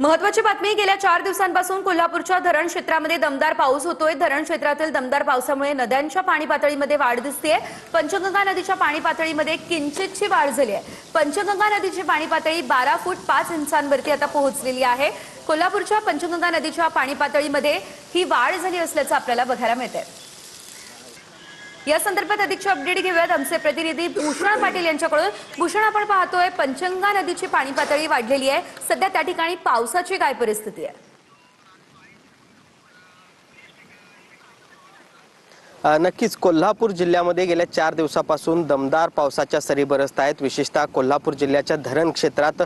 महत्वाची बातमी। गेल्या 4 दिवसांपासून कोल्हापूरच्या धरण क्षेत्रामध्ये दमदार पाऊस होतोय। धरण क्षेत्रातील दमदार पावसामुळे नद्यांच्या पाणी पातळीमध्ये वाढ दिसतेय। पंचगंगा नदीच्या पाणी पातळीमध्ये किंचितशी वाढ झाली आहे। पंचगंगा नदीची पाणी पातळी 12 फूट 5 इंचांवरती आता पोहोचलेली आहे। कोल्हापूरच्या पंचगंगा नदीच्या पाणी पातळीमध्ये ही वाढ झाली असल्याचं आपल्याला बघायला मिळतंय। या संदर्भात अधिकची अपडेट घेऊयात आमचे प्रतिनिधी भूषण पाटील यांच्याकडून। भूषण, आपण पाहतोय पंचगंगा नदीची पाणी पातळी वाढलेली आहे। सध्या त्या ठिकाणी पावसाची काय परिस्थिती आहे? नक्कीच कोल्हापूर जिल्ह्यामध्ये गेल्या 4 दिवसापासून दमदार पावसाच्या सरी बरसत आहेत। विशेषतः कोल्हापूर जिल्ह्याच्या धरण क्षेत्रात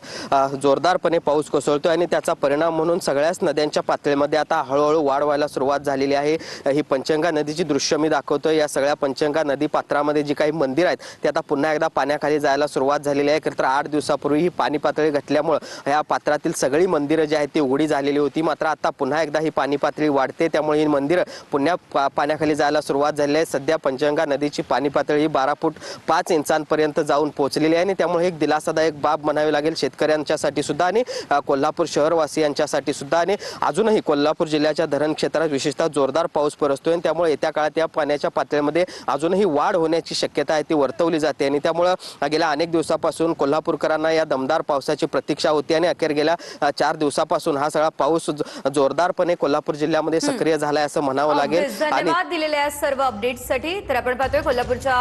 जोरदारपणे पाऊस कोसळतोय आणि त्याचा परिणाम म्हणून सगळ्याच नद्यांच्या पातळीमध्ये आता हळूहळू वाढ व्हायला सुरुवात झालेली आहे। ही पंचगंगा नदीची दृश्य मी दाखवतोय। या सगळ्या पंचगंगा नदी पात्रामध्ये जी काही मंदिर आहेत ते आता पुन्हा एकदा पाण्याखाली जायला सुरुवात झालेली आहे। खरं तर 8 दिवसापूर्वी ही पाणी पातळी घटल्यामुळे या पात्रातील सगळी मंदिरं जी आहेत ती उघडी झालेली होती। मात्र आता पुन्हा एकदा ही पाणी पातळी वाढते, त्यामुळे ही मंदिरं पुन्हा पाण्याखाली जायला सुरुवात झाली आहे। सध्या पंचगंगा नदीची पाणी पातळी 12 फूट 5 इंचांपर्यंत जाऊन पोहोचलेली आहे आणि त्यामुळे एक दिलासादायक बाब म्हणावी लागेल शेतकऱ्यांच्यासाठी सुद्धा आणि कोल्हापूर शहरवासियांच्यासाठी सुद्धा। आणि अजूनही कोल्हापूर जिल्ह्याच्या धरण क्षेत्रात विशेषतः जोरदार पाऊस बरसतोय आणि त्यामुळे येत्या काळात या पाण्याच्या पातळीमध्ये अजूनही वाढ होण्याची शक्यता आहे ती वर्तवली जाते। आणि त्यामुळे गेल्या अनेक दिवसापासून कोल्हापूरकरांना या दमदार पावसाची प्रतीक्षा होती आणि अखेर गेल्या 4 दिवसापासून हा सगळा पाऊस जोरदारपणे कोल्हापूर जिल्ह्यामध्ये सक्रिय झालाय असं म्हणावं लागेल। धन्यवाद दिलेल्या सर्व अपडेट्ससाठी। तर आपण पाहतोय कोल्हापूरच्या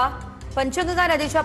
पंचगंगा नदीच्या